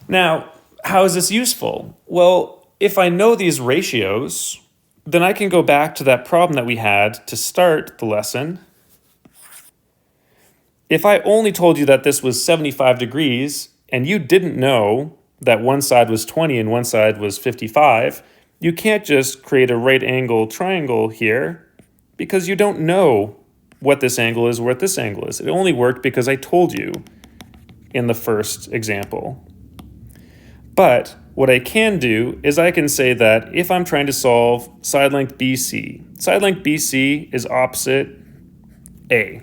Now, how is this useful? Well, if I know these ratios, then I can go back to that problem that we had to start the lesson. If I only told you that this was 75 degrees and you didn't know that one side was 20 and one side was 55, you can't just create a right angle triangle here because you don't know what this angle is or what this angle is. It only worked because I told you in the first example. But what I can do is I can say that if I'm trying to solve side length BC, side length BC is opposite A.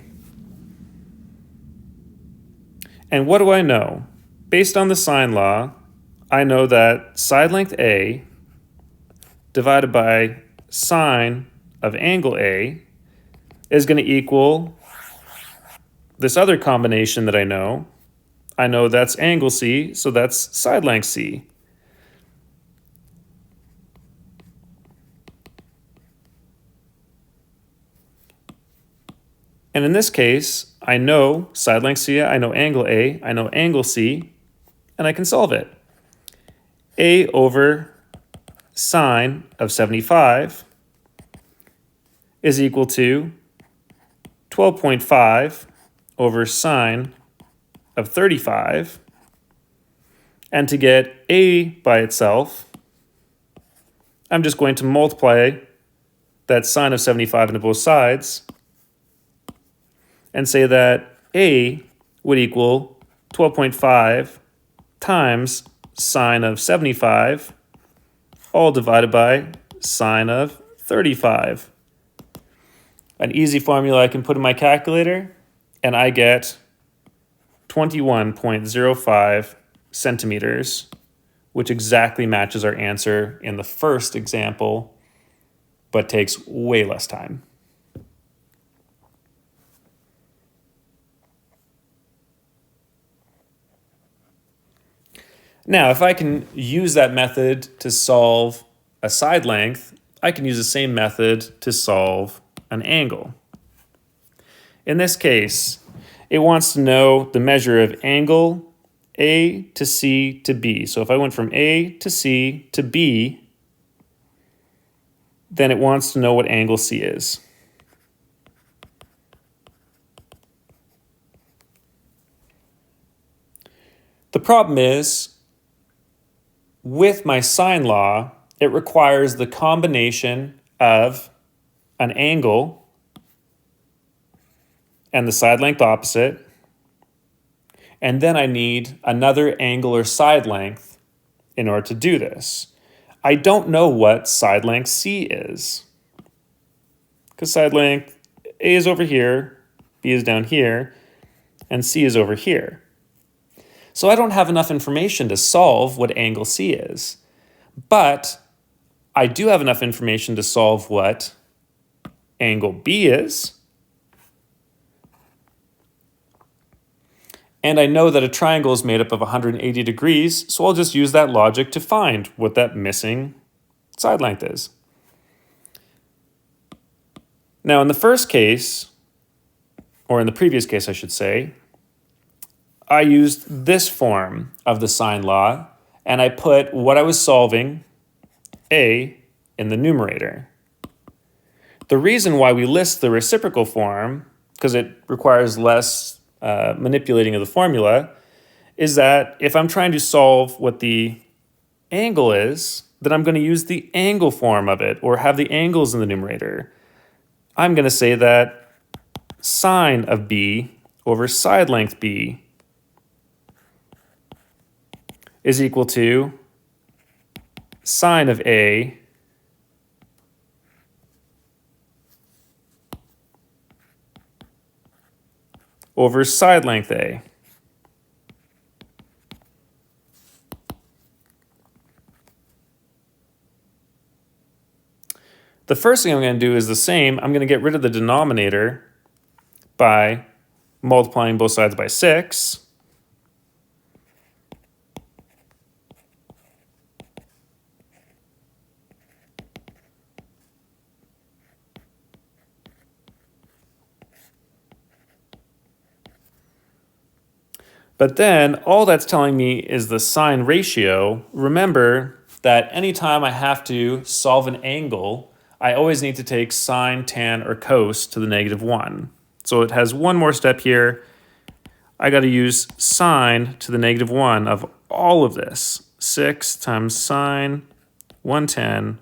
And what do I know? Based on the sine law, I know that side length A divided by sine of angle A is going to equal this other combination that I know. I know that's angle C, so that's side length C. And in this case, I know side length C, I know angle A, I know angle C, and I can solve it. A over sine of 75 is equal to 12.5 over sine of 35. And to get A by itself, I'm just going to multiply that sine of 75 into both sides and say that A would equal 12.5 times sine of 75, all divided by sine of 35. An easy formula I can put in my calculator, and I get 21.05 centimeters, which exactly matches our answer in the first example, but takes way less time. Now, if I can use that method to solve a side length, I can use the same method to solve an angle. In this case, it wants to know the measure of angle A to C to B. So if I went from A to C to B, then it wants to know what angle C is. The problem is, with my sine law, it requires the combination of an angle and the side length opposite, and then I need another angle or side length in order to do this. I don't know what side length C is, because side length A is over here, B is down here, and C is over here. So I don't have enough information to solve what angle C is, but I do have enough information to solve what angle B is. And I know that a triangle is made up of 180 degrees, so I'll just use that logic to find what that missing side length is. Now, in the first case, or in the previous case, I should say, I used this form of the sine law, and I put what I was solving, A, in the numerator. The reason why we list the reciprocal form, because it requires less manipulating of the formula, is that if I'm trying to solve what the angle is, then I'm going to use the angle form of it, or have the angles in the numerator. I'm going to say that sine of B over side length B is equal to sine of A over side length A. The first thing I'm going to do is the same. I'm going to get rid of the denominator by multiplying both sides by 6. But then all that's telling me is the sine ratio. Remember that anytime I have to solve an angle, I always need to take sine, tan, or cos to the -1. So it has one more step here. I got to use sine to the -1 of all of this. 6 times sine 110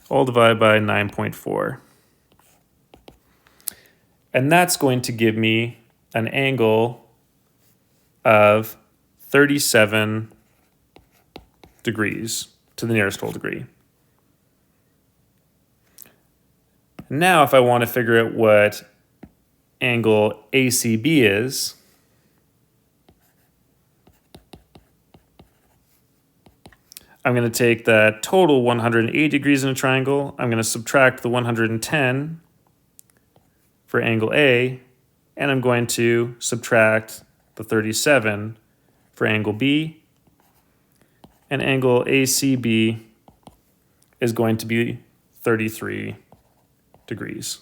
all divided by 9.4. And that's going to give me an angle of 37 degrees to the nearest whole degree. Now, if I want to figure out what angle ACB is, I'm going to take the total 180 degrees in a triangle. I'm going to subtract the 110 for angle A, and I'm going to subtract the 37 for angle B, and angle ACB is going to be 33 degrees.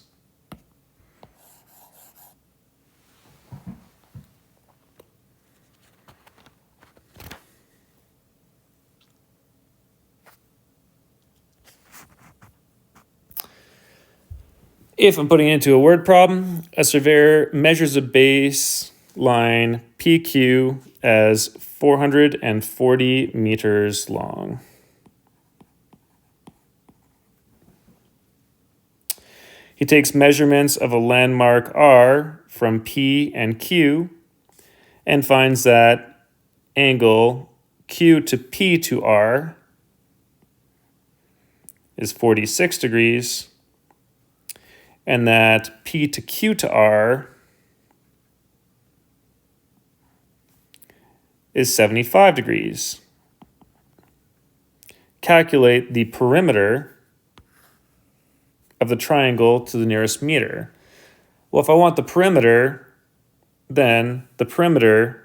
If I'm putting it into a word problem, a surveyor measures a baseline PQ as 440 meters long. He takes measurements of a landmark R from P and Q and finds that angle Q to P to R is 46 degrees, and that P to Q to R is 75 degrees. Calculate the perimeter of the triangle to the nearest meter. Well, if I want the perimeter, then the perimeter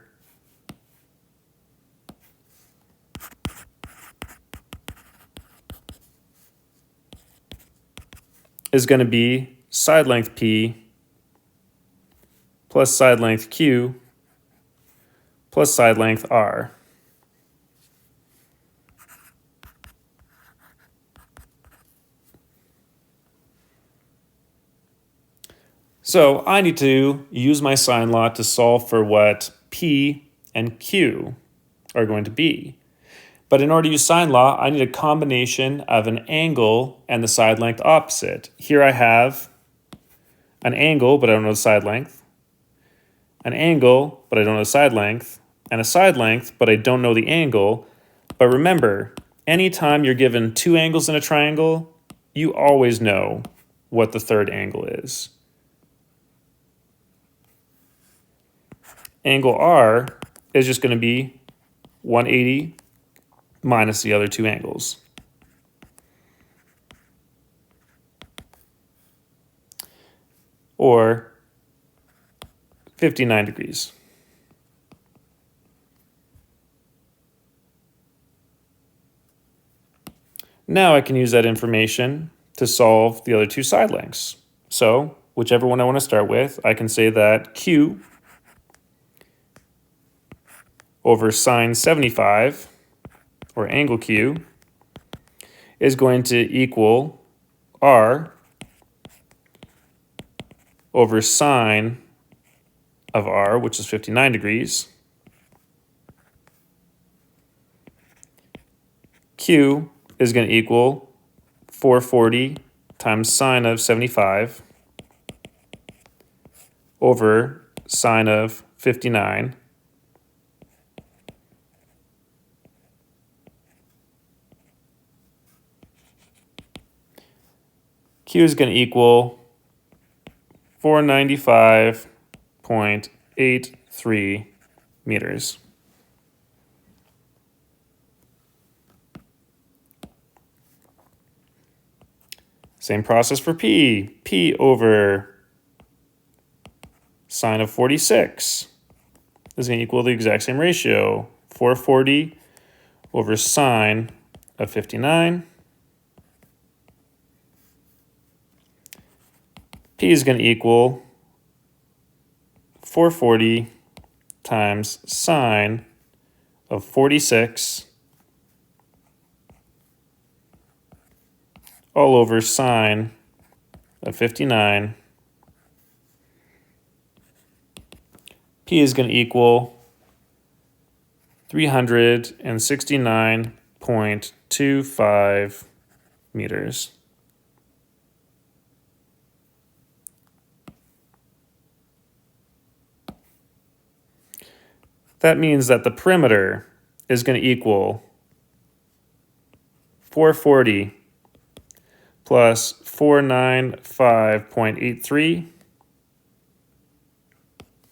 is going to be side length P plus side length Q plus side length R. So I need to use my sine law to solve for what P and Q are going to be. But in order to use sine law, I need a combination of an angle and the side length opposite. Here I have an angle, but I don't know the side length, an angle, but I don't know the side length, and a side length, but I don't know the angle. But remember, anytime you're given two angles in a triangle, you always know what the third angle is. Angle R is just going to be 180 minus the other two angles. Or 59 degrees. Now I can use that information to solve the other two side lengths. So whichever one I want to start with, I can say that Q over sine 75, or angle Q, is going to equal R over sine of R, which is 59 degrees. Q is going to equal 440 times sine of 75 over sine of 59. Q is going to equal 495.83 meters. Same process for P. P over sine of 46 is going to equal the exact same ratio, 440 over sine of 59. P is going to equal 440 times sine of 46 all over sine of 59. P is going to equal 369.25 meters. That means that the perimeter is going to equal 440 plus 495.83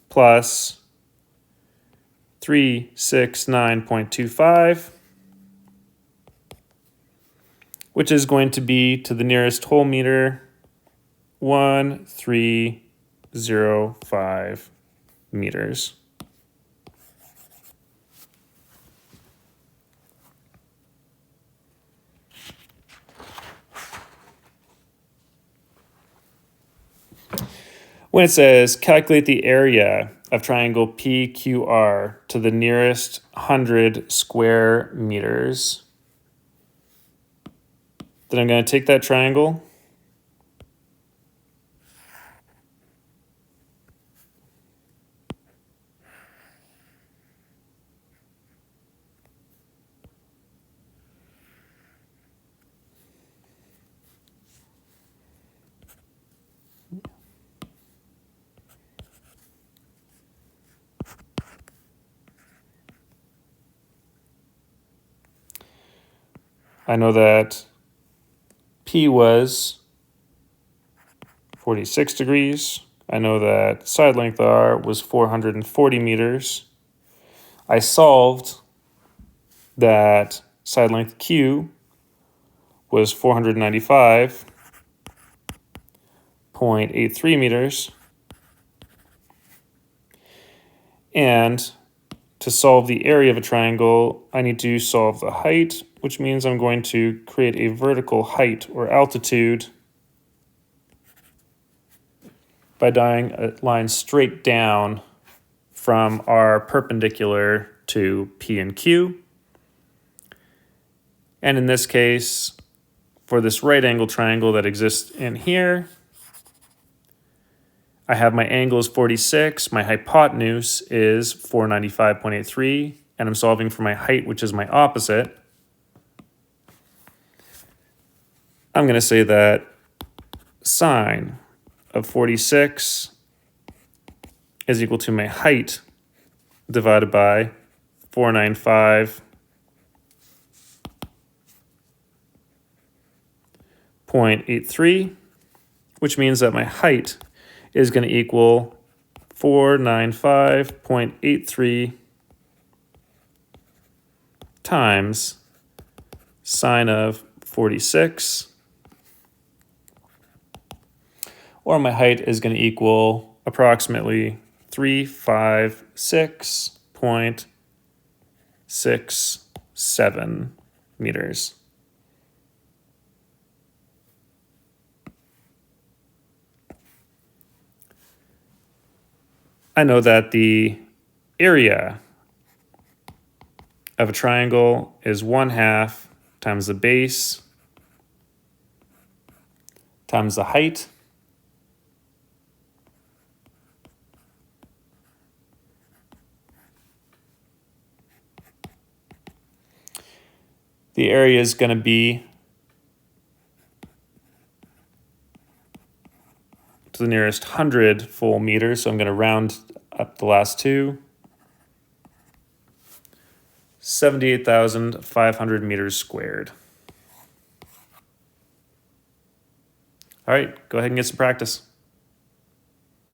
plus 369.25, which is going to be, to the nearest whole meter, 1305 meters. When it says calculate the area of triangle PQR to the nearest 100 square meters, then I'm going to take that triangle I know that P was 46 degrees. I know that side length R was 440 meters. I solved that side length Q was 495.83 meters. And to solve the area of a triangle, I need to solve the height, which means I'm going to create a vertical height or altitude by drawing a line straight down from R perpendicular to P and Q. And in this case, for this right angle triangle that exists in here, I have my angle is 46, my hypotenuse is 495.83, and I'm solving for my height, which is my opposite. I'm going to say that sine of 46 is equal to my height divided by 495.83, which means that my height is going to equal 495.83 times sine of 46, or my height is going to equal approximately 356.67 meters. I know that the area of a triangle is 1/2 times the base times the height. The area is going to be to the nearest 100 full meters, so I'm going to round up the last two. 78,500 meters squared. All right, go ahead and get some practice.